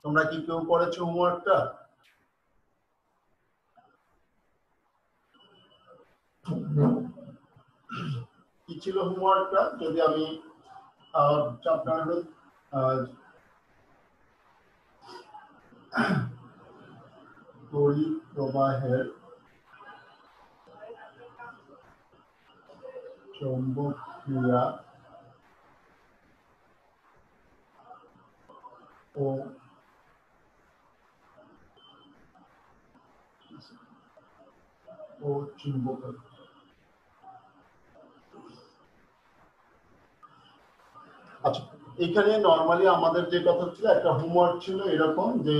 তোমরা কি কেউ করেছো হোমওয়ার্কটা? কি ছিল হোমওয়ার্কটা? যদি আমি চ্যাপ্টার তড়িৎ প্রবাহের চৌম্বক ক্রিয়া ও চুম্বকত্ব। আচ্ছা, এখানে নরমালি আমাদের যে কথা ছিল, একটা হোমওয়ার্ক ছিল এরকম যে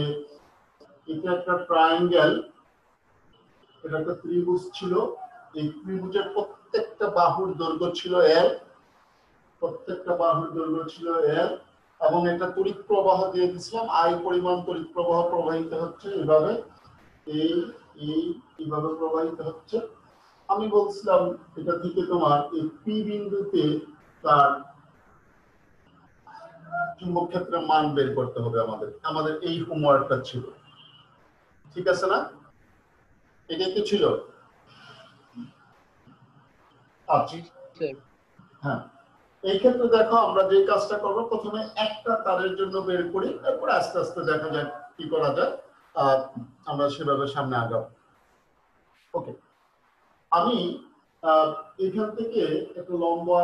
এটা একটা ট্রায়াঙ্গেল, এটা একটা ত্রিভুজ ছিল। এই ত্রিভুজের প্রত্যেকটা বাহুর দৈর্ঘ্য ছিল L, প্রত্যেকটা বাহুর দৈর্ঘ্য ছিল L, এবং একটা তড়িৎ প্রবাহ দিয়ে দিয়েছিলাম, I পরিমাণ তড়িৎ প্রবাহ প্রবাহিত হচ্ছে এভাবে, এইভাবে প্রবাহিত হচ্ছে। আমি বলছিলাম এটা থেকে তোমার এই P বিন্দুতে তার চুম্বক ক্ষেত্রের মান বের করতে হবে। আমাদের এই হোমওয়ার্কটা ছিল, ঠিক আছে না? এটাই তো ছিল। আচ্ছা, হ্যাঁ, এই ক্ষেত্রে দেখো আমরা যে কাজটা করবো, প্রথমে একটা তারের জন্য বের করি, তারপর আস্তে আস্তে দেখা যাক কি করা যায়, আমরা সেভাবে সামনে আগাবো। ওকে, আমি এখান থেকে একটা লম্বা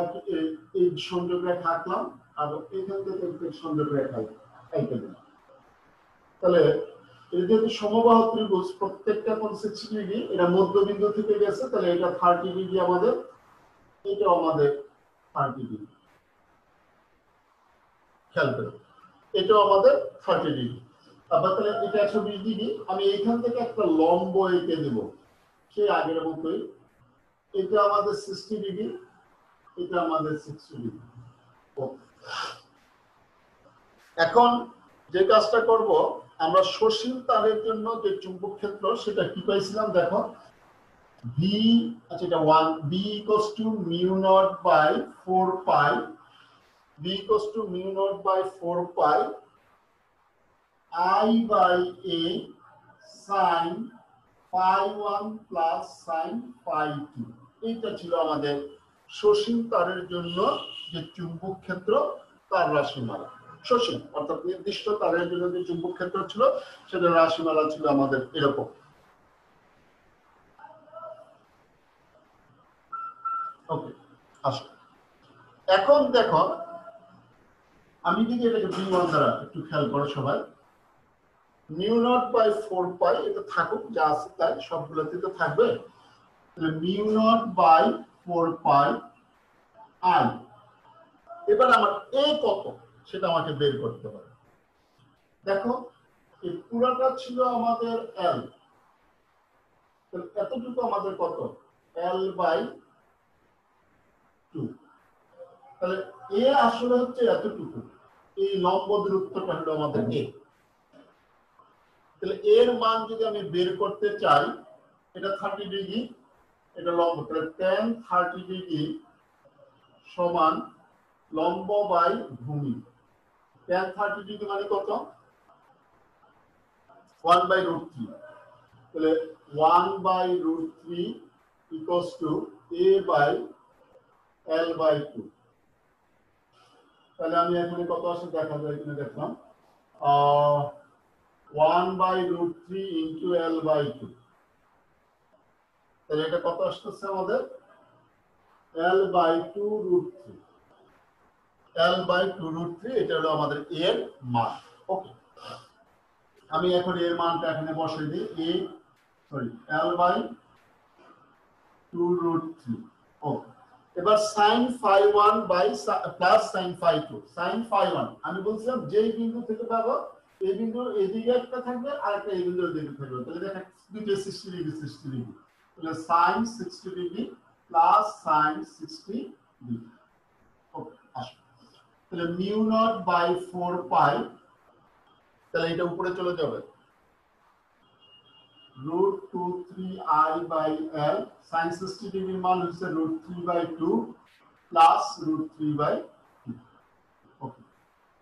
এই সংযোগ রেখা আঁকলাম, আর এখান থেকে একটা সংযোগ রেখা এঁকে দিলাম। তাহলে এই যেহেতু সমবাহু ত্রিভুজ, প্রত্যেকটা কোণ 60 ডিগ্রি, এটা মধ্যবিন্দু থেকে গেছে, তাহলে এটা 30 ডিগ্রি আমাদের, এটাও আমাদের 30 ডিগ্রি। খেয়াল করো, এটাও আমাদের 30 ডিগ্রি। আবার তাহলে এটা 120 ডিগ্রি। আমি এইখান থেকে একটা লম্ব এঁকে দেব সেই আগের মতোই। এটা আমাদের 60 ডিগ্রি, এটা আমাদের 60 ডিগ্রি। এখন যে কাজটা করব, আমরা সসীম তারের জন্য যে চুম্বক ক্ষেত্র সেটা কি পাইছিলাম দেখো, V, আচ্ছা এটা 1, B equals to mu naught by 4 pi, B equals to mu naught by 4 pi I by A sin phi 1 plus sin phi 2। এইটা ছিল আমাদের সসীম তারের জন্য যে চুম্বক ক্ষেত্র তার রাশিমালা। সসীম অর্থাৎ নির্দিষ্ট তারের জন্য যে চুম্বক ক্ষেত্র ছিল সেটা রাশিমালা ছিল আমাদের এরকম। ওকে, আসো এখন দেখো, আমি যদি এটাকে B1 দ্বারা, একটু খেয়াল করো সবাই, mu naught by 4 pi, এটা থাকুক যা আছে তাই, সবগুলোতে তো থাকবে। তাহলে mu naught by 4 pi I, এবার আমার A কত সেটা আমাকে বের করতে হবে। দেখো এই পুরাটা ছিল আমাদের L, তাহলে এতটুকু আমাদের কত, L by 2। তাহলে A আসলে হচ্ছে এতটুকু, এই লম্ব দূরত্বটা হলো আমাদের A। তাহলে এর মান যদি আমি বের করতে চাই, এটা 30 ডিগ্রি, এটা লম্ব, তাহলে tan 30 ডিগ্রি সমান লম্ব বাই ভূমি। tan 30 ডিগ্রি মানে কত, 1/√3। তাহলে 1/√3 equals to A by L/2। তাহলে আমি এখানে কত আসে দেখা যায়, এখানে দেখলাম 1/√3 into L/2। তাহলে এটা কত আসতেছে আমাদের, L/2√3, L/2√3, এটা হলো আমাদের এর মান। ওকে, আমি এখন এর মানটা এখানে বসাই দিই, L/2√3। ওকে, এবার sin phi 1 by plus sin phi 2। sin phi 1 আমি বলছিলাম যেই বিন্দু থেকে পাবো, এই বিন্দুর এদিকে একটা থাকবে আর একটা এই বিন্দুর এদিকে থাকবে, তাহলে দেখেন দুটো 60 ডিগ্রি 60 ডিগ্রি, তাহলে sin 60 degree plus sin 60 degree. Okay, আসো তাহলে mu naught by 4 pi, তাহলে এটা উপরে চলে যাবে, √23I by L, sin 60 ডিগ্রির মান হচ্ছে √3/2 plus √3/2। Okay,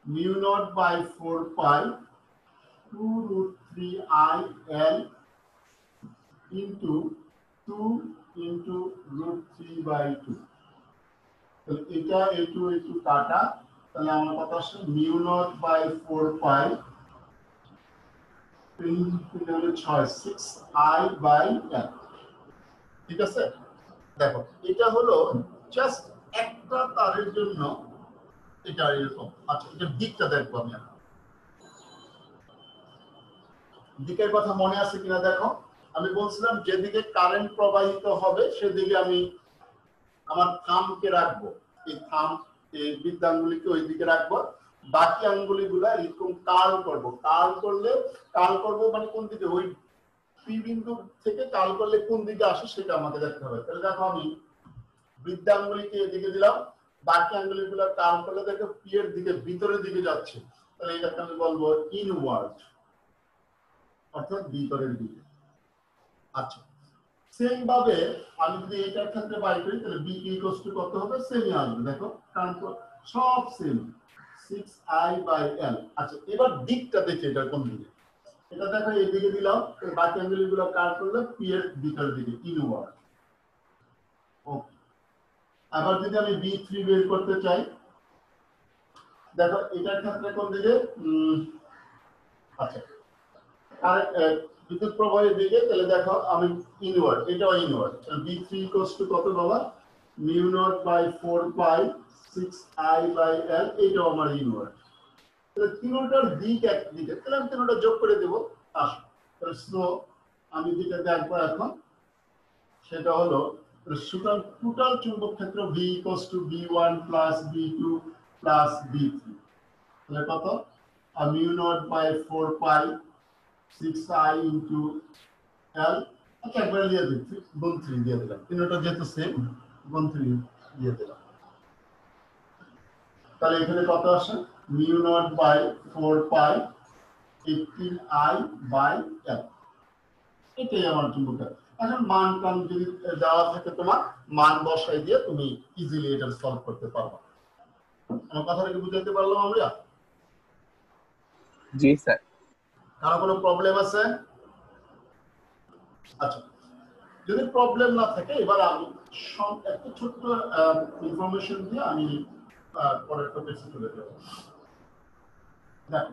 mu naught by 4 pi 2√3IL into 2 into √3/2। তাহলে এটা একটু কাটা, তাহলে আমার কত আসছে mu naught by 4 pi 6I/L। ঠিক আছে, দেখো এটা হলো জাস্ট একটা তারের জন্য এটা এরকম। আচ্ছা, এটা দিকটা দেখবো আমি এখন। দিকের কথা মনে আছে কিনা দেখো, আমি বলছিলাম যেদিকে কারেন্ট প্রবাহিত হবে সেদিকে আমি আমার থামকে রাখবো, এই থাম এই বৃদ্ধাঙ্গুলিকে ওই দিকে রাখবো, বাকি আঙ্গুলিগুলা এরকম কার্ল করবো। কার্ল করবো মানে কোন দিকে, ওই পি বিন্দু থেকে কার্ল করলে কোন দিকে আসে সেটা আমাকে দেখতে হবে। তাহলে দেখো আমি বৃদ্ধাঙ্গুলিকে এদিকে দিলাম, বাকি আঙ্গুলিগুলা কার্ল করলে দেখো পি এর দিকে ভিতরের দিকে যাচ্ছে, তাহলে এটাকে আমি বলবো ইনওয়ার্ড, অর্থাৎ ভিতরের দিকে। আচ্ছা, সেম ভাবে আমি যদি এটার ক্ষেত্রে বাই করি তাহলে বি ইকুয়ালস টু কত হবে, সেমই আসবে। দেখো কারণ সব সেম 6I/L। আচ্ছা, এবার দিকটা দেখি এটা কোন দিকে। এটা দেখো এইদিকে দিলাম, বাকি আঙ্গুলগুলো কাট করলে পি এর ভিতরের দিকে ইনওয়ার্ড। ওকে, আবার যদি আমি B3 বের করতে চাই, দেখো এটার ক্ষেত্রে কোন দিকে, আচ্ছা আর বিদ্যুৎ প্রবাহের দিকে, তাহলে দেখো আমি ইনওয়ার্ড, এটাও ইনওয়ার্ড। B3 ইকুয়ালস টু কত বাবা, mu naught by 4 pi 6I/L, এটাও আমার ইনওয়ার্ড। তাহলে তিনটার দিক এক দিকে, তাহলে আমি তিনটা যোগ করে দেব। আসো তাহলে সো আমি যেটা দেখবো এখন সেটা হলো সুতরাং টোটাল চুম্বক ক্ষেত্র V equals to B1 plus B2 plus B3, তাহলে কত mu naught by 4 pi 6I into L। আচ্ছা, একবার দিয়ে দিচ্ছি, গুণ 3 দিয়ে দিলাম, তিনটা যেহেতু সেম গুণ 3 দিয়ে দিলাম। তাহলে এখানে কত আসে, mu naught by 4 pi 18I/L, এটাই আমার চুম্বক। এখন মান টান যদি দেওয়া থাকে তোমার, মান বসাই দিয়ে তুমি ইজিলি এটা সলভ করতে পারবা। আমার কথাটা কি বুঝাতে পারলাম আমরা? জি স্যার। কারো কোনো প্রবলেম আছে? আচ্ছা, যদি প্রবলেম না থাকে এবার আমি একটা ছোট্ট ইনফরমেশন দিয়ে আমি পরের টপিকে চলে যাব। দেখো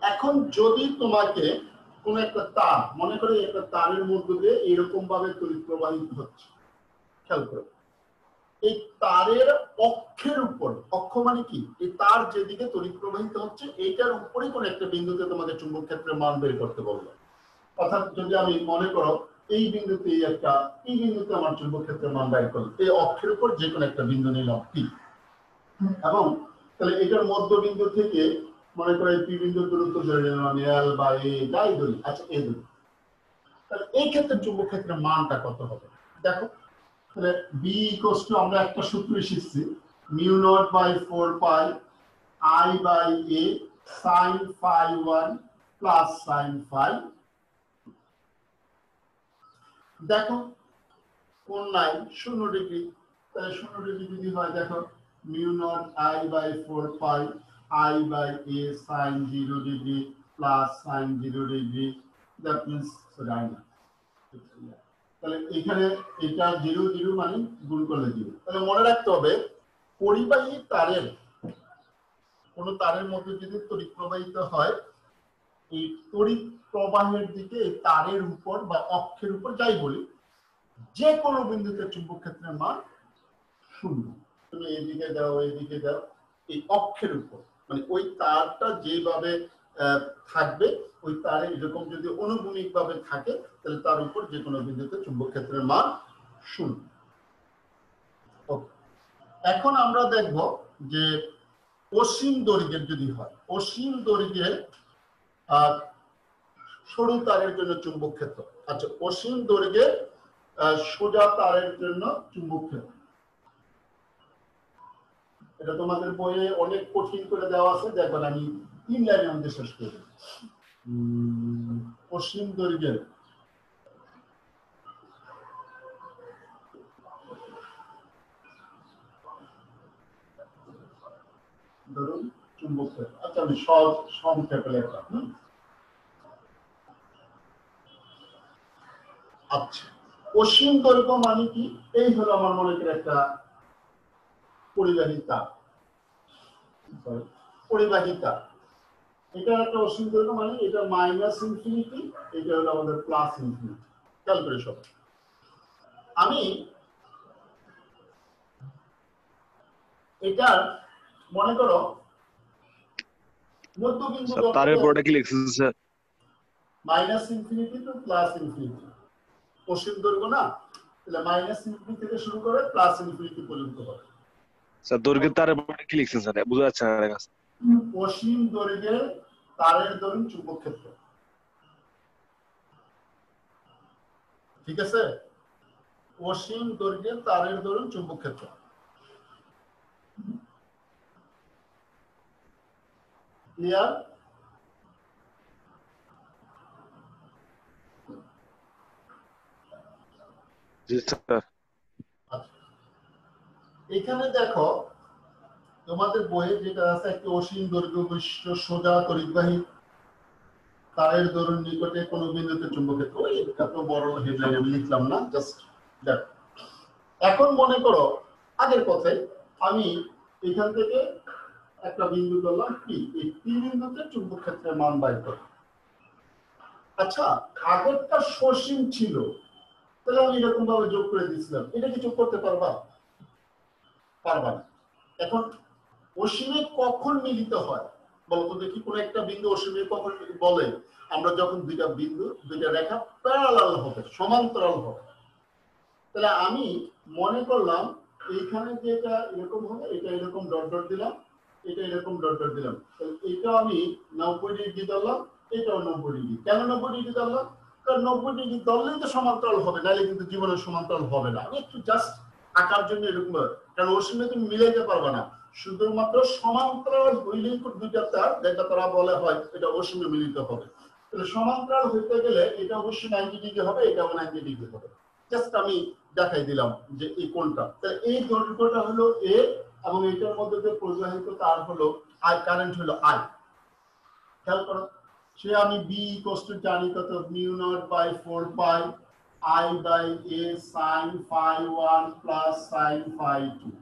এখন যদি তোমাকে কোন একটা তার, মনে করে একটা তারের মধ্য দিয়ে এরকম ভাবে তড়িৎ প্রবাহিত হচ্ছে, খেয়াল করো এই তারের অক্ষের উপর, অক্ষ মানে কি, এই তার যেদিকে তড়িৎ প্রবাহিত হচ্ছে এইটার উপরেই কোন একটা বিন্দুতে তোমাকে চুম্বক ক্ষেত্রের মান বের করতে বলবো। অর্থাৎ যদি আমি মনে করো এই বিন্দুতে এই বিন্দুতে আমার চুম্বক ক্ষেত্রের মান বের করলাম, এই অক্ষের উপর যে কোনো একটা বিন্দু নিলাম পি, এবং তাহলে এটার মধ্যবিন্দু থেকে মনে করো এই পি বিন্দুর দূরত্ব ধরে নিলাম আমি L বা A যাই ধরি, আচ্ছা এ ধরি, তাহলে এই ক্ষেত্রে চুম্বক ক্ষেত্রের মানটা কত হবে দেখো। তাহলে B ইকুয়ালস টু আমরা একটা সূত্র শিখছি, mu naught by 4 pi I/A sin phi1 plus sin phi। দেখো কোন নাই 0 ডিগ্রি, তাহলে 0 ডিগ্রি যদি হয় দেখো mu not I/4 pi I/A sin 0 degree plus sin 0 degree, that means right. তাহলে এখানে এটা 0 0 মানে গুণ করলে 0। তাহলে মনে রাখতে হবে পরিবাহী তারের, কোন তারের মধ্যে যদি তড়িৎ প্রবাহিত হয়, এই তড়িৎ প্রবাহের দিকে এই তারের উপর বা অক্ষের উপর যাই বলি, যে কোনো বিন্দুতে চুম্বক ক্ষেত্রের মান 0। তুমি এইদিকে দাও এইদিকে দাও, এই অক্ষের উপর মানে ওই তারটা যেভাবে থাকবে ওই তারে এরকম যদি অনুভূমিক ভাবে থাকে তাহলে তার উপর যে কোনো বিন্দুতে চুম্বক ক্ষেত্রের মান 0। এখন আমরা দেখব যে অসীম দৈর্ঘ্যের যদি হয়, অসীম দৈর্ঘ্যের সরু তারের জন্য চুম্বক ক্ষেত্র। আচ্ছা, অসীম দৈর্ঘ্যের সোজা তারের জন্য চুম্বক ক্ষেত্র, এটা তোমাদের বইয়ে অনেক কঠিন করে দেওয়া আছে, দেখবেন আমি 3 লাইনের মধ্যে শেষ করব। অসীম দৈর্ঘ্যের ধরুন চুম্বক ক্ষেত্র, আচ্ছা আমি সংক্ষেপে লিখলাম। আচ্ছা, অসীম দৈর্ঘ্য মানে কি? এই হলো আমার মনে করি একটা পরিবাহী তার, পরিবাহী তার। এটা একটা অসীম দৈর্ঘ্য মানে এটা মাইনাস ইনফিনিটি, এটা হলো আমাদের প্লাস ইনফিনিটি। খেয়াল করে সব। আমি এটার মনে করো মধ্যবিন্দু তারের পরটা কি লিখছেন sir? Minus infinity to plus infinity, অসীম দৈর্ঘ্য না, তাহলে মাইনাস ইনফিনিটি থেকে শুরু করে প্লাস ইনফিনিটি পর্যন্ত হবে। স্যার দৈর্ঘ্যের তারের পরটা কি লিখছেন স্যার? বুঝা যাচ্ছে না কাছে। অসীম দৈর্ঘ্যের তারের দরুন চুম্বক ক্ষেত্র। ঠিক আছে, অসীম দৈর্ঘ্যের তারের দরুন চুম্বক ক্ষেত্র। ক্লিয়ার? জি স্যার। এখানে দেখো তোমাদের বইয়ে যেটা আছে, একটা অসীম দৈর্ঘ্য বিশিষ্ট সোজা তড়িৎবাহী তারের দরুন নিকটে কোন বিন্দুতে চুম্বক ক্ষেত্র। ওই এত বড় হেডলাইন আমি লিখলাম না, জাস্ট দেখো। এখন মনে করো আগের কথায় আমি এখান থেকে একটা বিন্দু করলাম পি, এই পি বিন্দুতে চুম্বক ক্ষেত্রের মান বাইর করব। আচ্ছা, আগেরটা সসীম ছিল, তাহলে আমি এরকম ভাবে যোগ করে দিয়েছিলাম, এটা কি যোগ করতে পারবা? পারবা না। এখন অসীমে কখন মিলিত হয় বলতো দেখি? কোন একটা বিন্দু অসীমে কখন বলে? আমরা যখন দুইটা বিন্দু, দুইটা রেখা প্যারালাল হবে, সমান্তরাল হবে। তাহলে আমি মনে করলাম এইখানে যে এটা এরকম হবে, এটা এরকম ডট ডট দিলাম, এটা এরকম ডট ডট দিলাম, তাহলে এটা আমি 90 ডিগ্রি ধরলাম, এটাও 90 ডিগ্রি। কেন 90 ডিগ্রি ধরলাম? কারণ 90 ডিগ্রি ধরলেই তো সমান্তরাল হবে, নাহলে কিন্তু জীবনে সমান্তরাল হবে না। আমি একটু জাস্ট আঁকার জন্য এরকম, কারণ ওর সঙ্গে তুমি মিলাইতে পারবে না, শুধুমাত্র সমান্তরাল হইলেই দুইটা তার, যেটা তারা বলে হয় এটা ওর সঙ্গে মিলিত হবে। তাহলে সমান্তরাল হইতে গেলে এটা অবশ্যই 90 ডিগ্রি হবে, এটাও 90 ডিগ্রি হবে। জাস্ট আমি দেখাই দিলাম যে এই কোনটা। তাহলে এই দৈর্ঘ্যটা হলো এ, এবং এটার মধ্যে যে প্রবাহিত তার হলো আই, কারেন্ট হলো আই। খেয়াল করো, সে আমি বি ইকুয়াল টু জানি কত, mu naught by 4 pi I by A sine phi 1 plus sine phi 2।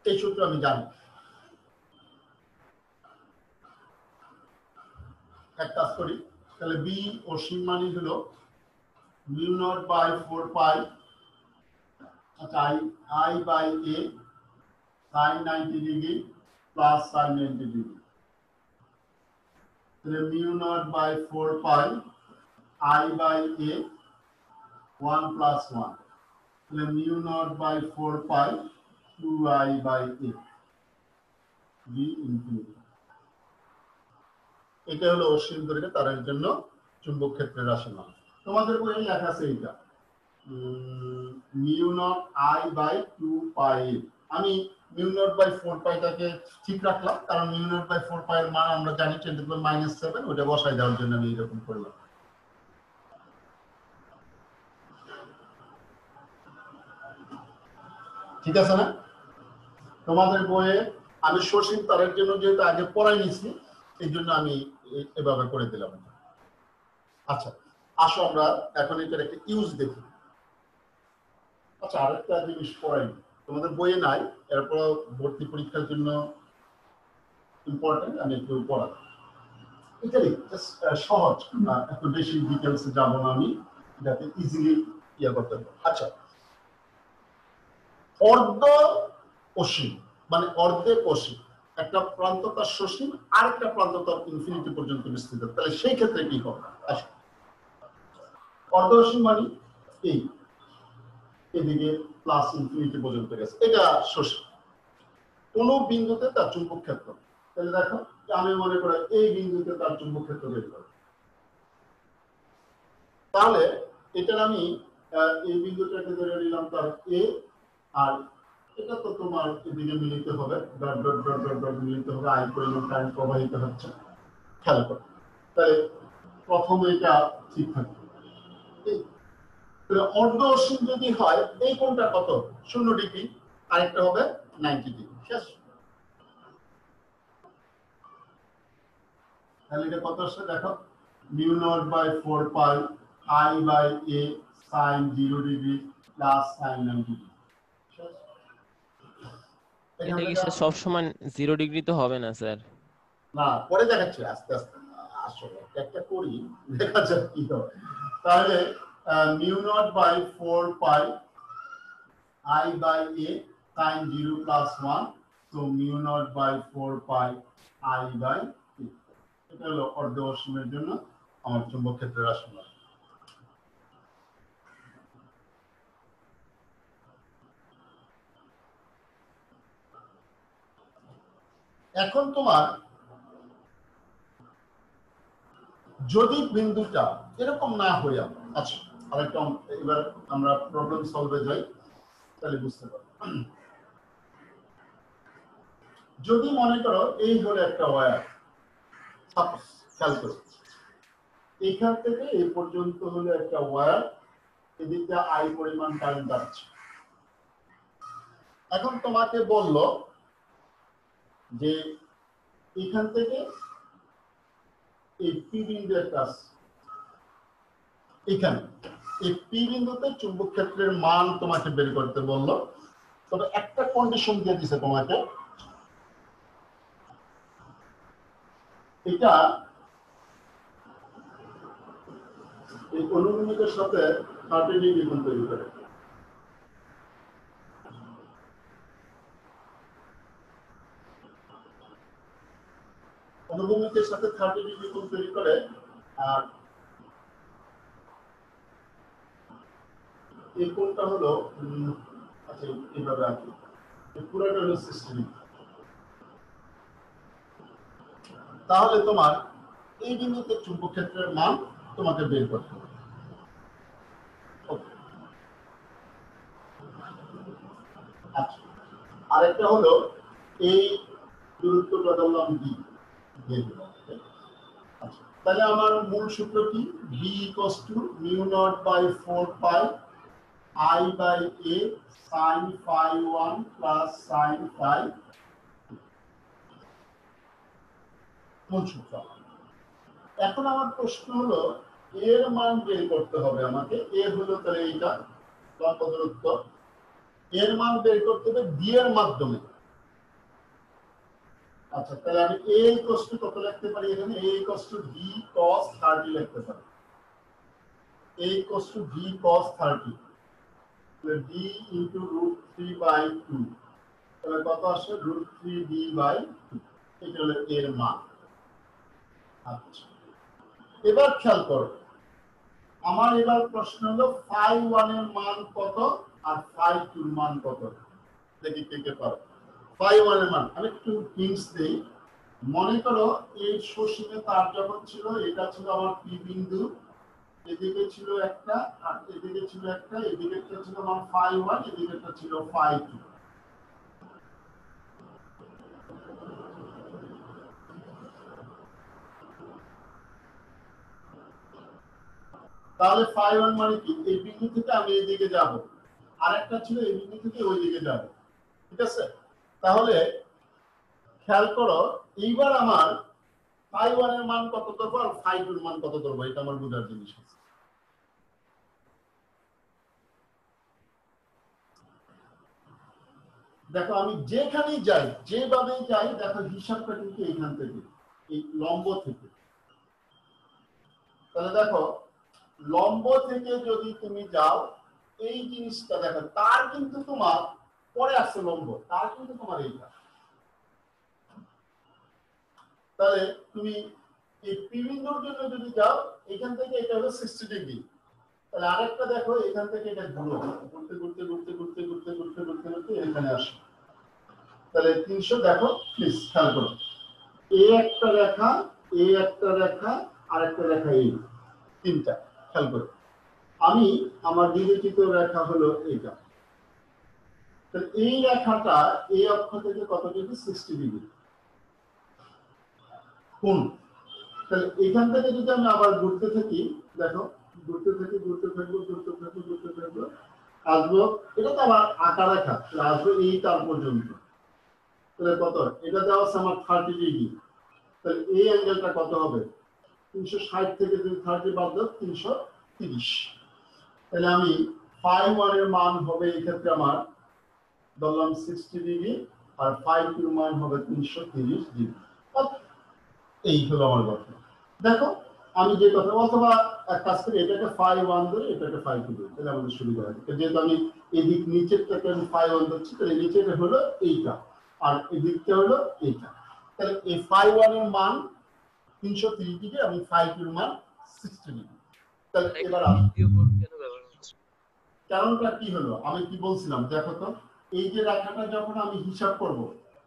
এই সূত্র আমি জানি। এক কাজ করি, তাহলে বি অসীম মানি হলো মিউ নট বাই 4 পাই, আচ্ছা I by A sin 90 degree plus sin 90 degree, তাহলে mu naught by 4 pi i by a 1 plus 1, তাহলে mu naught by 4 pi 2i by a b infinity. এটা হলো অসীম দৈর্ঘ্যের তারের জন্য চুম্বক ক্ষেত্রের রাশিমালা। তোমাদের বইয়ে লেখা আছে এটা মিউ নট i বাই 2 পাই। আমি মিউ নট বাই 4 পাইটাকে ঠিক রাখলাম, কারণ মিউ নট বাই 4 পাই এর মান আমরা জানি 10⁻⁷, ওটা বসাই দেওয়ার জন্য আমি এরকম করলাম। ঠিক আছে না? তোমাদের বইয়ে আমি সসীম তারের জন্য যেহেতু আগে পড়াই নিছি, এই জন্য আমি এভাবে করে দিলাম। আচ্ছা, আসো আমরা এখন এটার একটা ইউজ দেখি। আচ্ছা, আরেকটা জিনিস পড়াইনি, তোমাদের বইয়ে নাই, এরপর ভর্তি পরীক্ষার জন্য ইম্পর্টেন্ট, আমি একটু পড়াই। এটাই জাস্ট সহজ, এত বেশি ডিটেলসে যাব না আমি, যাতে ইজিলি ইয়ে করতে পারবো। আচ্ছা, অর্ধ অসীম মানে অর্ধেক অসীম, একটা প্রান্ত তার সসীম, আরেকটা প্রান্ত তার ইনফিনিটি পর্যন্ত বিস্তৃত, তাহলে সেই ক্ষেত্রে কি হবে? আসো, অর্ধ অসীম মানে এই এদিকে প্লাস ইনফিনিটি পর্যন্ত গেছে, এটা সসীম। কোন বিন্দুতে তার চুম্বক ক্ষেত্র, তাহলে দেখো আমি মনে করি এই বিন্দুতে তার চুম্বক ক্ষেত্র বের করব, তাহলে এটার আমি এই বিন্দুটাকে ধরে নিলাম তার এ, আর এটা তো তোমার এদিকে মিলিত হবে, dot dot dot dot dot মিলিত হবে, আই পরিমাণ কারেন্ট প্রবাহিত হচ্ছে। খেয়াল করো, তাহলে প্রথম এটা ঠিক থাকবে। অর্ধ অসীম যদি হয়, এই কোণটা কত? 0 ডিগ্রি, আরেকটা হবে 90 ডিগ্রি। শেষ। তাহলে এটা কত আসছে দেখো, mu naught by 4 pi I by A sin 0 degree plus sin 90 degree. এটা কি স্যার সব সময় 0 ডিগ্রি তো হবে না স্যার? না, পরে দেখাচ্ছি আস্তে আস্তে। আসলে একটা করি, দেখা যাক কি হয়। তাহলে mu naught by 4 pi I by A sin 0 plus 1, so mu naught by 4 pi I by A। এটা হলো অর্ধ অসীমের জন্য আমার চুম্বক ক্ষেত্রের রাশিমালা। এখন তোমার যদি বিন্দুটা এরকম না হয়ে আচ্ছা, আরেকটা এবার আমরা প্রবলেম সলভে যাই, তাহলে বুঝতে পারবো। যদি মনে করো এই হলো একটা ওয়্যার, সাপোজ খেয়াল করো এইখান থেকে এই পর্যন্ত হলো একটা ওয়্যার, এদিকে আই পরিমাণ কারেন্ট যাচ্ছে। এখন তোমাকে বলল যে এখান থেকে এই পি বিন্দু একটা আছে, এখানে এই পি বিন্দুতে চুম্বক ক্ষেত্রের মান তোমাকে বের করতে বললো। তবে একটা কন্ডিশন দিয়ে দিছে তোমাকে, এটা এই অনুভূমিকের সাথে 30 ডিগ্রি কোণ তৈরি করে। অনুভূমিকের সাথে 30 ডিগ্রি কোণ তৈরি করে, আর এই কোণটা হলো আচ্ছা এইভাবে আঁকি, পুরোটা হলো 60 ডিগ্রি। তাহলে তোমার এই বিন্দুতে চুম্বক ক্ষেত্রের মান তোমাকে বের করতে হবে। আচ্ছা, আরেকটা হলো এই দূরত্বটা ধরলাম ডি। আচ্ছা, তাহলে আমার মূল সূত্র কি? B equals to mu naught by 4 pi I by A sin phi 1 plus sin phi, মূল সূত্র। এখন আমার প্রশ্ন হলো এর মান বের করতে হবে আমাকে। এ হলো তাহলে এইটা লম্ব দূরত্ব, এর মান বের করতে হবে ডি এর মাধ্যমে। আচ্ছা, তাহলে আমি a ইকুয়াল টু কত লিখতে পারি? এখানে a equal to d cos 30 লিখতে পারি। a equal to d cos 30, তাহলে d ইনটু √3/2, তাহলে কত আসে? √3d/2। এটা হলো এর মান। আচ্ছা, এবার খেয়াল করো, আমার এবার প্রশ্ন হলো phi 1 এর মান কত আর phi 2 এর মান কত? দেখি কে কে পারো। phi 1 এর মান আমি একটু হিন্টস দেই। মনে করো এই সসীমে তার যখন ছিল, এটা ছিল আমার পি বিন্দু, এদিকে ছিল একটা আর এদিকে ছিল একটা, এদিকেরটা ছিল আমার phi 1, এদিকেরটা ছিল phi 2। তাহলে phi 1 মানে কি? এই বিন্দু থেকে আমি এদিকে যাব, আরেকটা ছিল এই বিন্দু থেকে ওই দিকে যাব, ঠিক আছে? তাহলে খেয়াল করো এইবার আমার phi 1 এর মান কত ধরবো আর phi 2 এর মান কত ধরবো, এটা আমার বোঝার জিনিস আছে। দেখো আমি যেখানেই যাই, যেভাবেই যাই, দেখো হিসাবটা কিন্তু এইখান থেকে, এই লম্ব থেকে। তাহলে দেখো লম্ব থেকে যদি তুমি যাও, এই জিনিসটা দেখো তার কিন্তু তোমার পরে আসছে লম্ব, তার কিন্তু তোমার এইটা। তাহলে তুমি এই পি বিন্দুর জন্য যদি যাও, এখান থেকে এটা হলো 60 ডিগ্রি, তাহলে আরেকটা দেখো এখান থেকে এটা ঘুরো, ঘুরতে ঘুরতে ঘুরতে ঘুরতে ঘুরতে ঘুরতে ঘুরতে ঘুরতে এখানে আসে। তাহলে 300, দেখো প্লিজ খেয়াল করো, এই একটা রেখা, এই একটা রেখা, আর একটা রেখা, এই তিনটা খেয়াল করো। আমি আমার বিবেচিত রেখা হলো এইটা, তাহলে এই রেখাটা এই অক্ষ থেকে কত ডিগ্রি? 60 ডিগ্রি কোণ। তাহলে এখান থেকে যদি আমি আবার ঘুরতে থাকি, দেখো ঘুরতে থাকি, ঘুরতে থাকবো, ঘুরতে থাকবো, ঘুরতে থাকবো, আসবো, এটা তো আবার আঁকা রেখা, আসবো এই তার পর্যন্ত। তাহলে কত? এটা দেওয়া আছে আমার 30 ডিগ্রি, তাহলে এই অ্যাঙ্গেলটা কত হবে? 360 থেকে যদি 30 বাদ দাও, 360 30। তাহলে আমি ফাই 1 এর মান হবে এই ক্ষেত্রে আমার ধরলাম 60 ডিগ্রি আর ফাই 2 এর মান হবে 330 ডিগ্রি। এই হলো আমার কথা। দেখো আমি যে কথা, অথবা এক কাজ করি, এটাকে ফাই 1 ধরে এটাকে ফাই 2 ধরে, তাহলে আমাদের সুবিধা হয়। যেহেতু আমি এদিক নিচেরটাকে আমি ফাই 1 ধরছি, তাহলে নিচেরটা হলো এইটা আর এদিকটা হলো এইটা। তাহলে এই ফাই 1 এর মান 330 ডিগ্রি, আমি ফাই 2 এর মান 60 ডিগ্রি। তাহলে এবার কারণটা কি হলো, আমি কি বলছিলাম দেখো তো, এই যে রেখাটা যখন আমি হিসাব করব,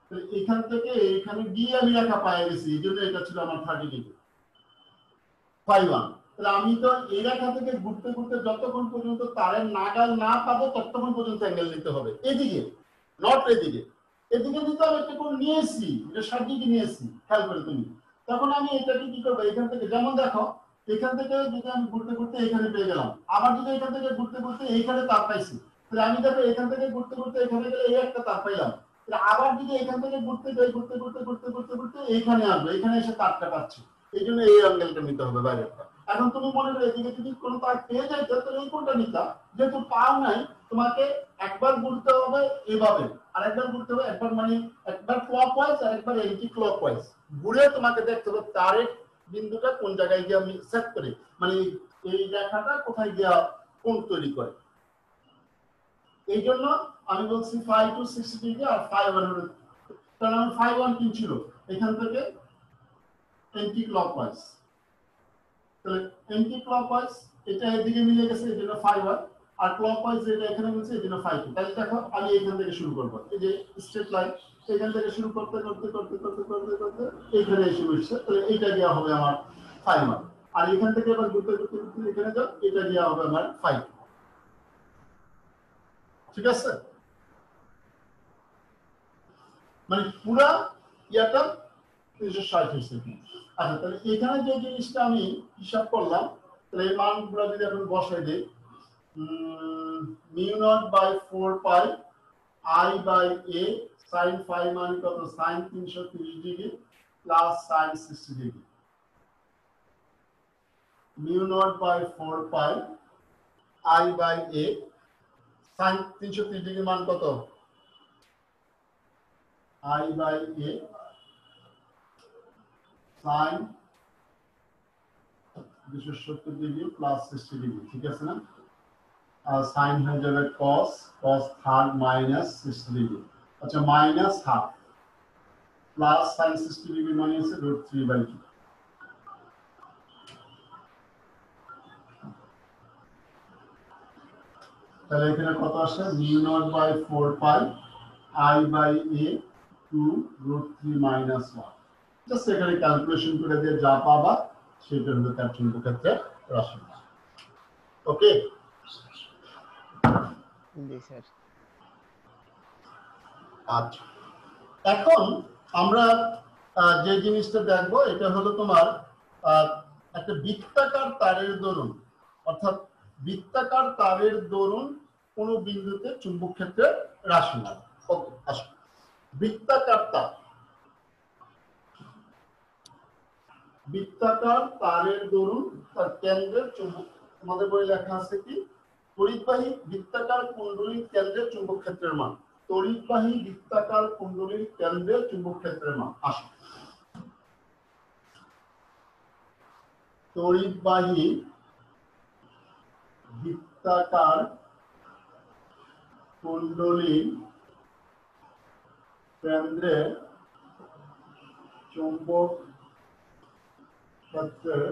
তাহলে এখান থেকে এখানে গিয়ে আমি রেখা পাই গেছি, এই জন্য এটা ছিল আমার 30 ডিগ্রি ফাই 1। তাহলে আমি তো এই রেখা থেকে ঘুরতে ঘুরতে যতক্ষণ পর্যন্ত তারের নাগাল না পাবো ততক্ষণ পর্যন্ত অ্যাঙ্গেল নিতে হবে এদিকে, নট এদিকে। এদিকে দিতে আমি একটা কোণ নিয়েছি, এটা 60 ডিগ্রি নিয়েছি, খেয়াল করে তুমি। তখন আমি এটাকে কি করবো, এখান থেকে যেমন দেখো এখান থেকে যদি আমি ঘুরতে ঘুরতে এখানে পেয়ে গেলাম, আবার যদি এখান থেকে ঘুরতে ঘুরতে এইখানে তার পাইছি, তাহলে আমি দেখো এখান থেকে ঘুরতে ঘুরতে এখানে গেলে এই একটা তার পাইলাম, তাহলে আবার যদি এখান থেকে ঘুরতে যাই ঘুরতে ঘুরতে ঘুরতে ঘুরতে ঘুরতে এইখানে আসবো, এখানে এসে তারটা পাচ্ছি, এই জন্য এই অ্যাঙ্গেলটা নিতে হবে বাইরেটা। এখন তুমি মনে করো এদিকে যদি কোনো তার পেয়ে যাই তাহলে এই কোণটা নিতাম, যেহেতু পাও নাই তোমাকে একবার ঘুরতে হবে এভাবে, আর একবার ঘুরতে হবে, একবার মানে একবার ক্লকওয়াইজ আর একবার এন্টি ক্লকওয়াইজ ঘুরে তোমাকে দেখতে হবে তারের বিন্দুটা কোন জায়গায় গিয়ে আমি সেট করি, মানে এই রেখাটা কোথায় গিয়ে কোণ তৈরি করে। এই জন্য আমি বলছি ফাই 2 60 ডিগ্রি আর ফাই 1 হলো, কারণ ফাই 1 কি ছিল এখান থেকে এন্টি ক্লকওয়াইজ, তাহলে এন্টি ক্লকওয়াইজ এটা এদিকে মিলে গেছে, এই জন্য ফাই 1, আর ক্লকওয়াইজ এটা এখানে মিলছে, এই জন্য ফাই 2। তাহলে দেখো আমি এখান থেকে শুরু করব, এই যে স্ট্রেট লাইন এখান থেকে শুরু করতে করতে করতে করতে করতে করতে এইখানে এসে মিলছে, তাহলে এইটা দেওয়া হবে আমার ফাই 1, আর এখান থেকে আবার ঘুরতে ঘুরতে ঘুরতে এখানে যাও, এটা দেওয়া হবে আমার ফাই 2। ঠিক আছে, মানে পুরা ইয়াটা 360 হয়েছে। আচ্ছা, তাহলে এখানে যে জিনিসটা আমি হিসাব করলাম, তাহলে এই মানগুলো যদি এখন বসাই দিই, mu naught by 4 pi I by A sine phi মান কত, sine 330 degree plus sine 60 degree, mu naught by 4 pi I by A sine 330 degree মান কত, I by A sine 270 degree plus 60 degree, ঠিক আছে না? আর সাইন হয়ে যাবে cos থার্ড মাইনাস 60 ডিগ্রি, আচ্ছা minus half plus sine 60 degree মানে হচ্ছে √3/2। তাহলে এখানে কত আসে, mu naught by 4 pi I by A 2 √3 minus 1। Just এখানে ক্যালকুলেশন করে দিয়ে যা পাবা সেটা হলো তার চুম্বকক্ষেত্রে রাশি। Okay, ji sir. আচ্ছা, এখন আমরা যে জিনিসটা দেখবো এটা হলো তোমার একটা বৃত্তাকার তারের দরুন, অর্থাৎ বৃত্তাকার তারের দরুন কোন বিন্দুতে চুম্বক ক্ষেত্রের রাশিমালা। ওকে, আসো বৃত্তাকার তার, বৃত্তাকার তারের দরুন তার কেন্দ্রের চুম্বক, আমাদের বই লেখা আছে কি, তড়িৎবাহী বৃত্তাকার কুণ্ডলীর কেন্দ্রের চুম্বক ক্ষেত্রের মান, তড়িৎবাহী বৃত্তাকার কুণ্ডলীর কেন্দ্রের চুম্বক ক্ষেত্রের মান। আসো, তড়িৎবাহী বৃত্তাকার কুণ্ডলীর কেন্দ্রের চুম্বক ক্ষেত্রের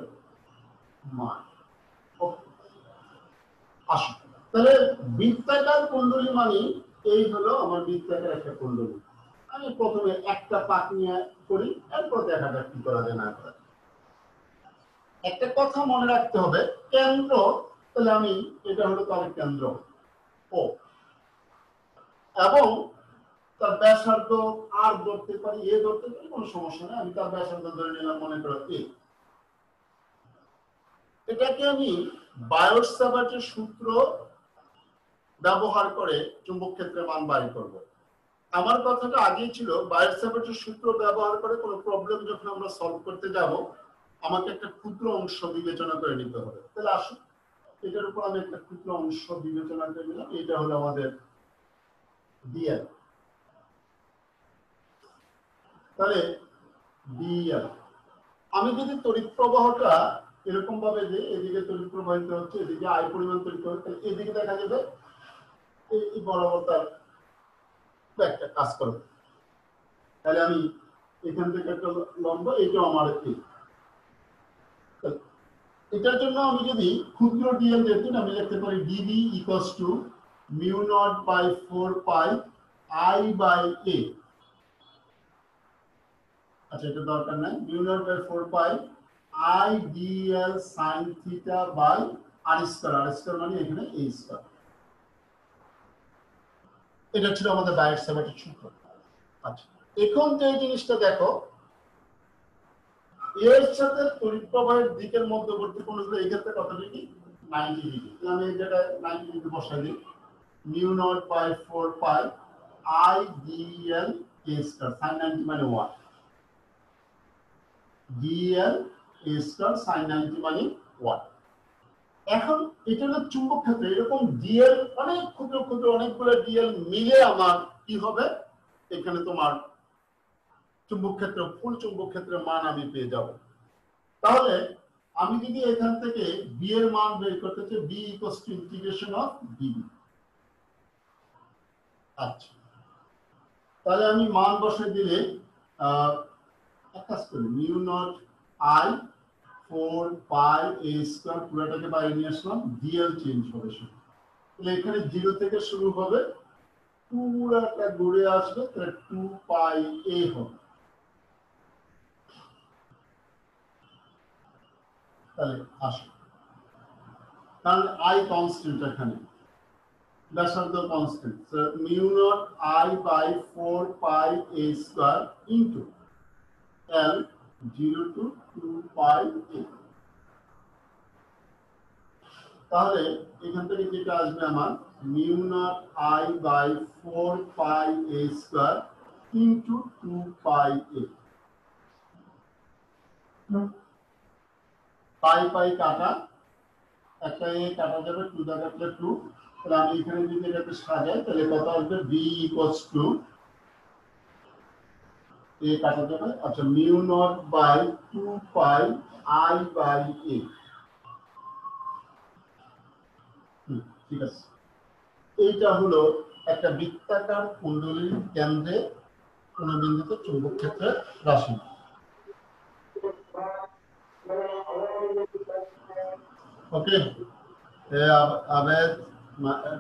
মান। আসো, তাহলে বৃত্তাকার কুণ্ডলী মানে এই হলো আমার বৃত্তাকার একটা কুণ্ডলী। আমি প্রথমে একটা পাক নিয়ে করি, এরপর দেখা যাক কি করা যায় না করা। একটা কথা মনে রাখতে হবে, কেন্দ্র, তাহলে আমি এটা হলো তার কেন্দ্র ও, এবং তার ব্যাসার্ধ আর ধরতে পারি, এ ধরতে পারি, কোনো সমস্যা নেই। আমি তার ব্যাসার্ধ ধরে নিলাম, মনে করো এ। এটাকে আমি বায়োট-স্যাভার্টের সূত্র ব্যবহার করে চুম্বক ক্ষেত্রের মান বাড়ি করব। আমার কথাটা আগেই ছিল, বায়োট-স্যাভার্টের সূত্র ব্যবহার করে কোনো প্রবলেম যখন আমরা সলভ করতে যাব, আমাকে একটা ক্ষুদ্র অংশ বিবেচনা করে নিতে হবে। তাহলে আসুন, এটার উপর আমি একটা ক্ষুদ্র অংশ বিবেচনা করে নিলাম, এটা হলো আমাদের ডিএল। তাহলে ডিএল আমি যদি তড়িৎ প্রবাহটা এরকম ভাবে যে এদিকে তড়িৎ প্রবাহিত হচ্ছে, এদিকে আই পরিমাণ তড়িৎ প্রবাহিত, তাহলে এদিকে দেখা যাবে এই বরাবর তার একটা কাজ করবে। তাহলে আমি এখান থেকে একটা লম্ব, এটাও আমার এটার জন্য আমি যদি ক্ষুদ্র ডিএল যেহেতু আমি লিখতে পারি DB equals to mu naught by 4 pi I by A. আচ্ছা, এটা দরকার নাই, mu naught by 4 pi I DL sine theta by R square. R square মানে এখানে এ স্কয়ার। এটা ছিল আমাদের ডাইরেক্ট সেমেট্রিক সূত্র। আচ্ছা, এখন যে জিনিসটা দেখো, এর সাথে তড়িৎ প্রবাহের দিকের মধ্যবর্তী কোণ হলো এই ক্ষেত্রে কত ডিগ্রি? 90 ডিগ্রি। আমি এই জায়গায় 90 ডিগ্রি বসাই দিই। Mu naught by 4 pi I DL A square sin 90 মানে 1, ডিএল এ স্কয়ার sin 90 মানে 1। এখন এটা হলো চুম্বক ক্ষেত্র, এরকম ডিএল অনেক ক্ষুদ্র ক্ষুদ্র অনেকগুলো ডিএল মিলে আমার কি হবে, এখানে তোমার চুম্বক ক্ষেত্র, ফুল চুম্বক ক্ষেত্রের মান আমি পেয়ে যাব। তাহলে আমি যদি এখান থেকে বি এর মান বের করতে চাই, B equals to integration of DB. আচ্ছা, তাহলে আমি মান বসে দিলে এক কাজ করি, mu naught I 4 pi A square পুরোটাকে বাইরে নিয়ে আসলাম, ডিএল চেঞ্জ হবে শুধু। তাহলে এখানে 0 থেকে শুরু হবে, পুরোটা ঘুরে আসবে, তাহলে 2 পাই এ হবে। তাহলে আসো, তাহলে আই কনস্ট্যান্ট, এখানে ব্যাসার্ধ constant, mu naught I by 4 pi A square into L 0 to 2 pi A. তাহলে এখান থেকে যেটা আসবে আমার mu naught I by 4 pi A square into 2 pi A. Pi pi কাটা, একটা এ কাটা যাবে, 2 দা কাটলে 2। তাহলে আমি এখানে যদি এটাকে সাজাই তাহলে কত আসবে, বি ইকুয়ালস টু এ কাটা যাবে, আচ্ছা mu naught by 2 pi I by A. ঠিক আছে, এইটা হলো একটা বৃত্তাকার কুণ্ডলীর কেন্দ্রে কোন বিন্দুতে চুম্বক ক্ষেত্রের রাশি। ওকে, আবেদ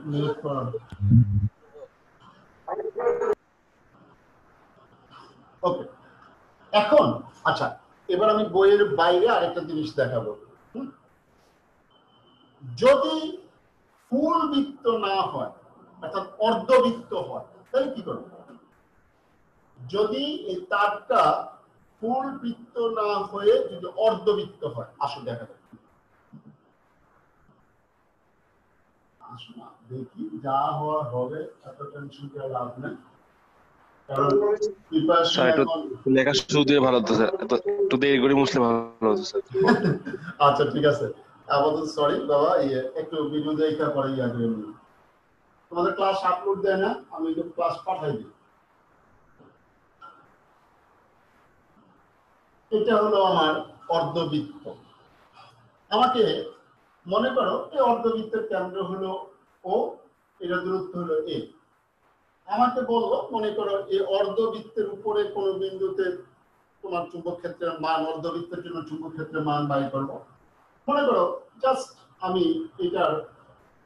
মিউট কর। ওকে, এখন আচ্ছা, এবার আমি বইয়ের বাইরে আরেকটা জিনিস দেখাবো। যদি ফুল বৃত্ত না হয়, অর্থাৎ অর্ধবৃত্ত হয়, তাহলে কি করব? যদি এই তারটা ফুল বৃত্ত না হয়ে যদি অর্ধবৃত্ত হয়, আসলে দেখা যাবে, দেখি যা হওয়ার হবে, এত টেনশন করে লাভ নেই, কারণ লেখা শুরু দিয়ে ভালো হতো স্যার, একটু দেরি করে মুসলিম ভালো হতো স্যার। আচ্ছা ঠিক আছে, আপাতত সরি বাবা, একটু ভিডিও দেখা পরে ইয়া করে নিই। তোমাদের ক্লাস আপলোড দেয় না, আমি একটু ক্লাস পাঠাই দিই। এটা হলো আমার অর্ধবৃত্ত। আমাকে মনে করো এই অর্ধবৃত্তের কেন্দ্র হলো ও, এটা দূরত্ব হলো এ। আমাকে বললো মনে করো এই অর্ধবৃত্তের উপরে কোন বিন্দুতে তোমার চুম্বক ক্ষেত্রের মান, অর্ধবৃত্তের জন্য চুম্বক ক্ষেত্রের মান বাই করবো। মনে করো জাস্ট আমি এটার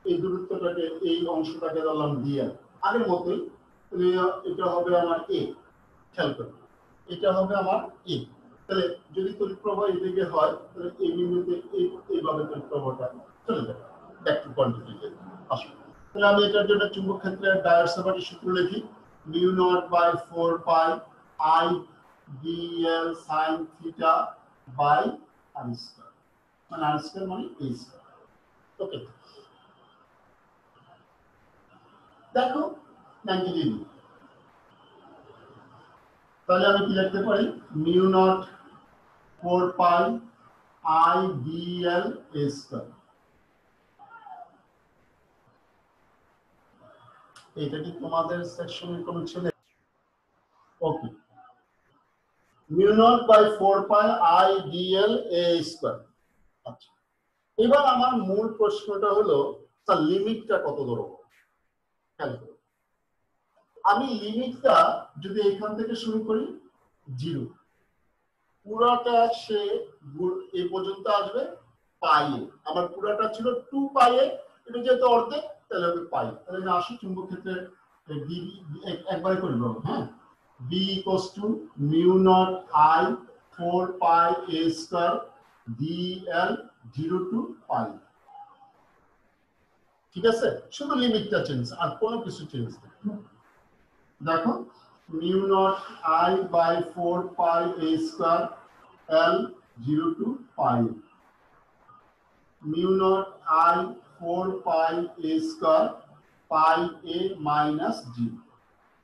এই দূরত্বটাকে, এই অংশটাকে ধরলাম ডিএল, আগের মতোই। এটা হবে আমার এ, খেয়াল করো এটা হবে আমার এ। তাহলে যদি তড়িৎ প্রবাহ এদিকে হয়, তাহলে এই বিন্দুতে এইভাবে তড়িৎ প্রবাহটা চলে যাবে, ব্যাক টু কোয়ান্টিটি আসবে। তাহলে আমি এটার জন্য চুম্বক ক্ষেত্রের ডায়ার-সেভার্টের সূত্র লিখি, mu naught by 4 pi I DL sine theta by R square, মানে আর স্কয়ার মানে এ স্কয়ার। ওকে, দেখো 90 ডিগ্রি। তাহলে আমি কি লিখতে পারি, mu naught 4 pi I DL A square এটা কি তোমাদের সেকশনের কোন ছেলে? Okay, mu naught by 4 pi I DL A square. আচ্ছা, এবার আমার মূল প্রশ্নটা হলো তার লিমিটটা কত ধরবো। খেয়াল করো, আমি লিমিটটা যদি এখান থেকে শুরু করি 0, পুরাটা সে এই পর্যন্ত আসবে পাই এ। আমার পুরাটা ছিল 2 পাই এ, এটা যেহেতু অর্ধেক তাহলে হবে পাই। তাহলে আমি আসি চুম্বক ক্ষেত্রে একবারে করে দেবো। হ্যাঁ, b equals to mu naught I 4 pi a square dl 0 to pi। ঠিক আছে, শুধু লিমিটটা চেঞ্জ, আর কোনো কিছু চেঞ্জ নেই। দেখো, mu naught I by 4 pi a square l 0 to pi, mu naught I 4 pi a square pi a minus 0।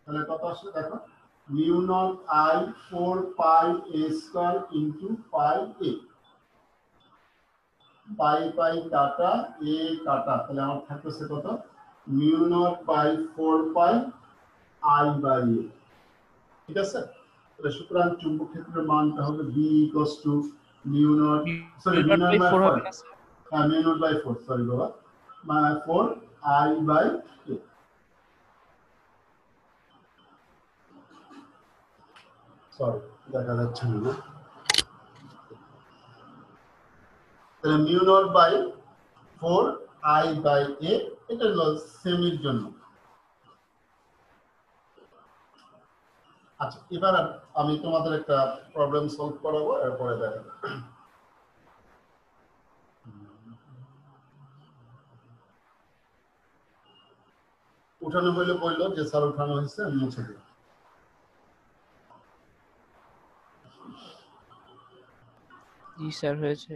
তাহলে কত আসছে দেখো, mu naught I 4 pi a square into pi a, pi pi কাটা a কাটা, তাহলে আমার থাকতেছে কত, mu naught by 4 pi I by a। ঠিক আছে, তাহলে সুতরাং চুম্বক ক্ষেত্রের মানটা হবে b equals to mu naught, sorry, mu naught by 4, mu naught by 4, sorry বাবা, 4 I by a। সরি, দেখা যাচ্ছে না। তাহলে mu naught by 4 I by a, এটা হলো সেমির জন্য। আচ্ছা, এবার আমি তোমাদের একটা প্রবলেম সলভ করাবো, এরপরে দেখাবো। উঠানো হইলে বললো যে স্যার উঠানো হয়েছে, আমি মুছে দিই। জি স্যার, হয়েছে।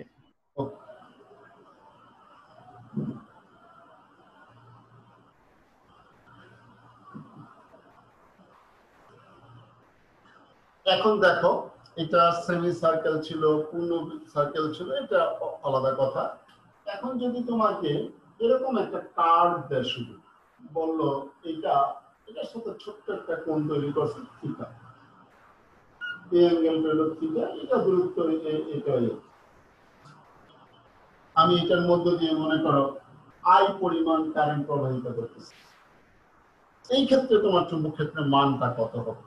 এখন দেখো, এটা সেমি সার্কেল ছিল, পূর্ণ সার্কেল ছিল, এটা আলাদা কথা। এখন যদি তোমাকে এরকম একটা কার্ভ দেয়, শুধু বললো এটা এটার সাথে ছোট্ট একটা কোণ তৈরি করছে থিটা, এই অ্যাঙ্গেলটা হলো থিটা, এটা দূরত্ব এটা। আমি এটার মধ্য দিয়ে মনে করো আই পরিমাণ কারেন্ট প্রবাহিত করতেছি। এই ক্ষেত্রে তোমার চুম্বক ক্ষেত্রের মানটা কত হবে?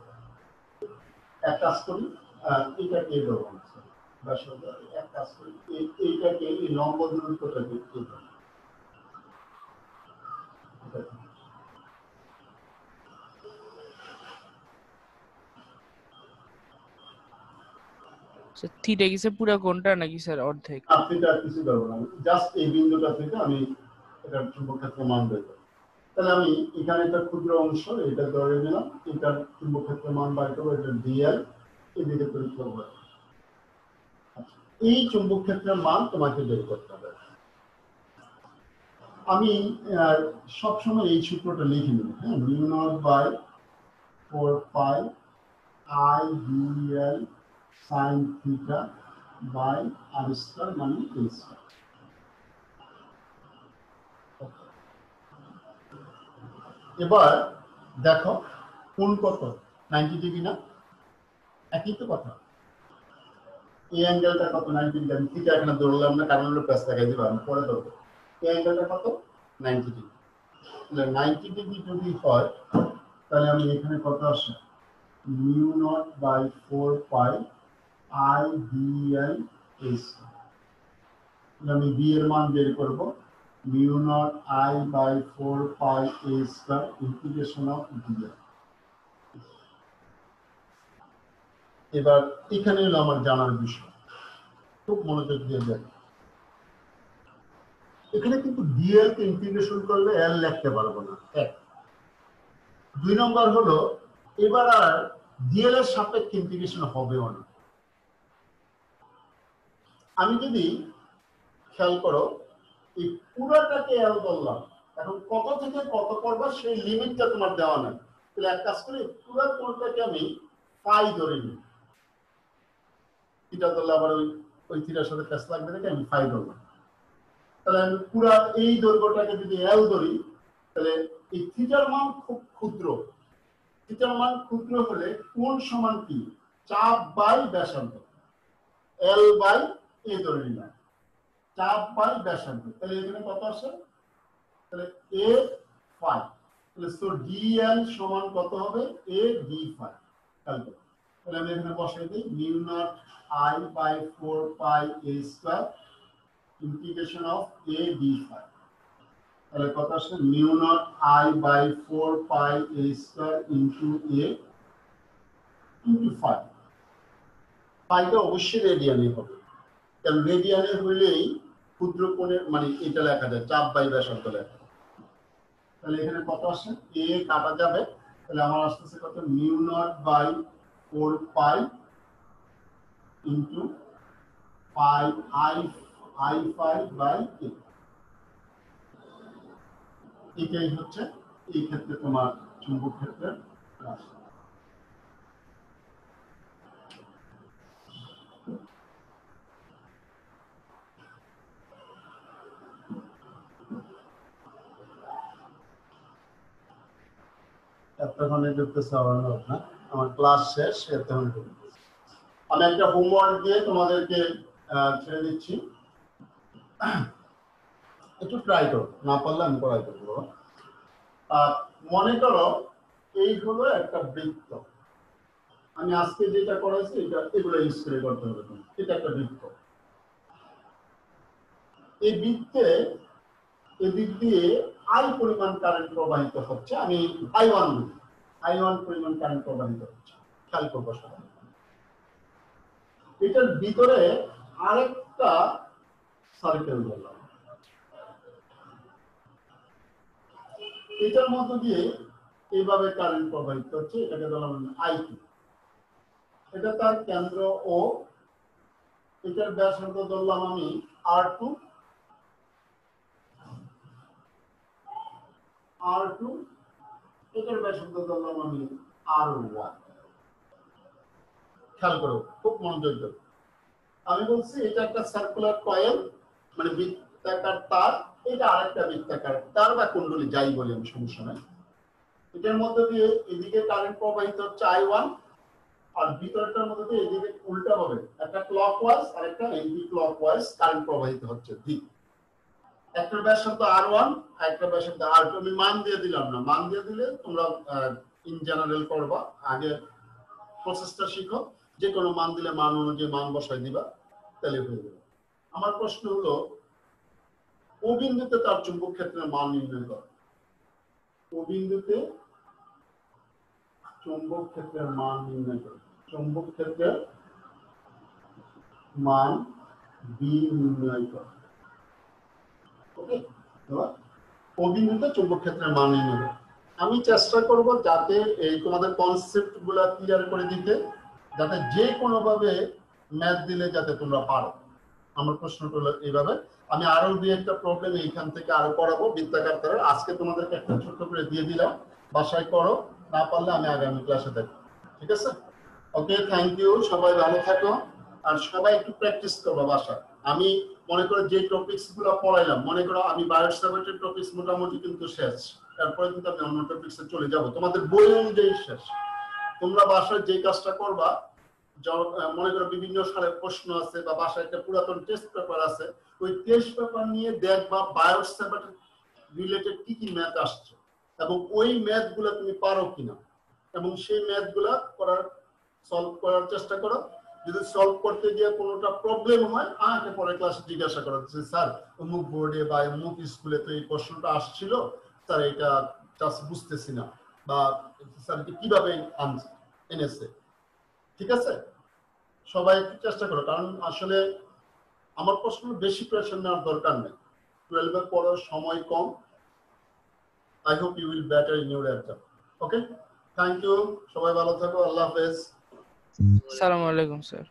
এক কাজ করি, এইটাকে দেবো, এক কাজ করি, এইটাকে এই লম্ব দূরত্বটাকে দেবো। স্যার থিটা কি স্যার পুরো কোণটা নাকি স্যার অর্ধেক? থিটা কিছু দেবো না, জাস্ট এই বিন্দুটা থেকে আমি এটার চুম্বক ক্ষেত্রের মান বের করব। তাহলে আমি এখানে একটা ক্ষুদ্র অংশ এটা ধরে নিলাম, এটার চুম্বক ক্ষেত্রের মান বার করবো, এটা ডিএল, এদিকে তৈরি করবো। এই চুম্বক ক্ষেত্রের মান তোমাকে বের করতে হবে। আমি সবসময় এই সূত্রটা লিখে নেব। হ্যাঁ, mu naught by 4 pi I DL sine theta by R square মানে এ স্কয়ার। এবার দেখো কোণ কত, 90 ডিগ্রি না? একই তো কথা। এই অ্যাঙ্গেলটা কত, 90 ডিগ্রি। আমি থিটা এখানে ধরলাম না, কারণ হলো প্লাস দেখাই দিব, আমি পরে ধরবো। এই অ্যাঙ্গেলটা কত, 90 ডিগ্রি। তাহলে 90 ডিগ্রি যদি হয়, তাহলে আমি এখানে কত আসে, mu naught by 4 pi I DL A square. আমি বি এর মান বের করব, mu naught I by 4 pi A square integration of dl. এবার এখানে হলো আমার জানার বিষয়, খুব মনোযোগ দিয়ে দেখ। এখানে কিন্তু ডিএল কে ইন্টিগ্রেশন করলে এল লিখতে পারবো না, এক। 2 নম্বর হলো, এবার আর ডিএল এর সাপেক্ষে ইন্টিগ্রেশন হবেও না। আমি যদি খেয়াল করো, এই পুরোটাকে এল বললাম, এখন কত থেকে কত করবো সেই লিমিটটা তোমার দেওয়া নাই। তাহলে এক কাজ করি, পুরো কোণটাকে আমি পাই ধরে নিই। থিটা ধরলে আবার ওই থিটার সাথে প্লাস লাগবে নাকি, আমি পাই ধরলাম। তাহলে আমি পুরো এই দৈর্ঘ্যটাকে যদি এল ধরি, তাহলে এই থিটার মান খুব ক্ষুদ্র। থিটার মান ক্ষুদ্র হলে কোণ সমান কি? চাপ বাই ব্যাসার্ধ, এল বাই এ ধরে নিলাম, চাপ বাই ব্যাসার্ধ। তাহলে এখানে কত আসে? তাহলে এ ফাই, তাহলে সো ডিএল সমান কত হবে? A D phi. তাহলে আমি এখানে বসাই দিই mu naught I by 4 pi A square integration of A D phi. তাহলে কত আসে? Mu naught I by 4 pi A square into A into phi. ফাইটা অবশ্যই রেডিয়ানে হবে, কারণ রেডিয়ানে হইলেই ক্ষুদ্র কোণের মানে এটা লেখা যায়, চাপ বাই ব্যাসার্ধ লেখা। তাহলে এখানে কত আসে? এ কাটা যাবে, তাহলে আমার আসতেছে কত? Mu naught by 4 pi into pi I phi by A. এটাই হচ্ছে এই ক্ষেত্রে তোমার চুম্বক ক্ষেত্রের রাশি। এতক্ষণে করতেছে না, আমার ক্লাস শেষ, এতক্ষণে করতেছে। আমি একটা হোমওয়ার্ক দিয়ে তোমাদেরকে ছেড়ে দিচ্ছি, একটু ট্রাই করো, না পারলে আমি করাই দেবো। মনে করো এই হলো একটা বৃত্ত, আমি আজকে যেটা করেছি এটা এগুলো ইউজ করে করতে হবে। এটা একটা বৃত্ত, এই বৃত্তে এদিক দিয়ে আই পরিমাণ কারেন্ট প্রবাহিত হচ্ছে। আমি I1 পরিমাণ কারেন্ট প্রবাহিত হচ্ছে, খেয়াল করবো সবাই। এটার ভিতরে আরেকটা সার্কেল বললাম, এটার মধ্য দিয়ে এইভাবে কারেন্ট প্রবাহিত হচ্ছে, এটাকে বললাম I2। এটা তার কেন্দ্র ও, এটার ব্যাসার্ধ ধরলাম আমি R2, এটার ব্যাসার্ধ ধরলাম আমি R1। খেয়াল করো, খুব মনোযোগ দাও। আমি বলছি এটা একটা সার্কুলার কয়েল, মানে বৃত্তাকার তার, এটা আরেকটা বৃত্তাকার তার বা কুণ্ডলী, যাই বলি আমি, সমস্যা নাই। এটার মধ্যে দিয়ে এদিকে কারেন্ট প্রবাহিত হচ্ছে I1, আর ভিতরটার মধ্যে দিয়ে এদিকে উল্টা হবে, একটা ক্লকওয়াইজ আর একটা এন্টি ক্লকওয়াইজ কারেন্ট প্রবাহিত হচ্ছে দিক। একটা ব্যাসার্ধ R1 আর একটা ব্যাসার্ধ R2। আমি মান দিয়ে দিলাম না, মান দিয়ে দিলে তোমরা ইন জেনারেল করবা, আগে প্রসেসটা শিখো, যে কোনো মান দিলে মান অনুযায়ী মান বসাই দিবা, তাহলে হয়ে যাবে। আমার প্রশ্ন হলো ও বিন্দুতে তার চুম্বক ক্ষেত্রের মান নির্ণয় করো। ও বিন্দুতে চুম্বক ক্ষেত্রের মান নির্ণয় করো। চুম্বক ক্ষেত্রের মান বি নির্ণয় করো। ওকে, ও বিন্দুতে চুম্বক ক্ষেত্রের মান নির্ণয় করো। আমি চেষ্টা করব যাতে এই তোমাদের কনসেপ্ট গুলা ক্লিয়ার করে দিতে, যাতে যে কোনো ভাবে ম্যাথ দিলে যাতে তোমরা পারো। আমার প্রশ্নটা হলো এইভাবে। আমি আরো দুই একটা প্রবলেম এইখান থেকে আরো করাবো বৃত্তাকার তারের। আজকে তোমাদেরকে একটা ছোট্ট করে দিয়ে দিলাম, বাসায় করো, না পারলে আমি আগামী ক্লাসে দেখো। ঠিক আছে? ওকে, থ্যাংক ইউ। সবাই ভালো থাকো, আর সবাই একটু প্র্যাকটিস করবো বাসায়। আমি মনে করো যে টপিকস গুলো পড়াইলাম, মনে করো আমি বায়োসাইটের টপিকস মোটামুটি কিন্তু শেষ, তারপরে কিন্তু আমি অন্য টপিকসে চলে যাব, তোমাদের বই অনুযায়ী শেষ। তোমরা বাসায় যে কাজটা করবা, মনে করো বিভিন্ন সালের প্রশ্ন আছে বা বাসায় একটা পুরাতন টেস্ট পেপার আছে, ওই টেস্ট পেপার নিয়ে দেখবা বায়োসাইট রিলেটেড কি কি ম্যাথ আসছে এবং ওই ম্যাথ গুলা তুমি পারো কিনা, এবং সেই ম্যাথ গুলা সলভ করার চেষ্টা করো। যদি সলভ করতে গিয়ে কোনোটা প্রবলেম হয়, আমাকে পরে ক্লাসে জিজ্ঞাসা করো, স্যার অমুক বোর্ডে বা অমুক স্কুলে তো এই প্রশ্নটা আসছিল, স্যার এটা বুঝতেছি না, বা স্যার কিভাবে এনেছে। ঠিক আছে? সবাই একটু চেষ্টা করো, কারণ আসলে আমার প্রশ্ন বেশি প্রেশার নেওয়ার দরকার নেই। 12 এর পরেও সময় কম। I hope you will better in your exam. Okay? Thank you. সবাই ভালো থাকো। আল্লাহ হাফেজ। আসসালামু আলাইকুম স্যার।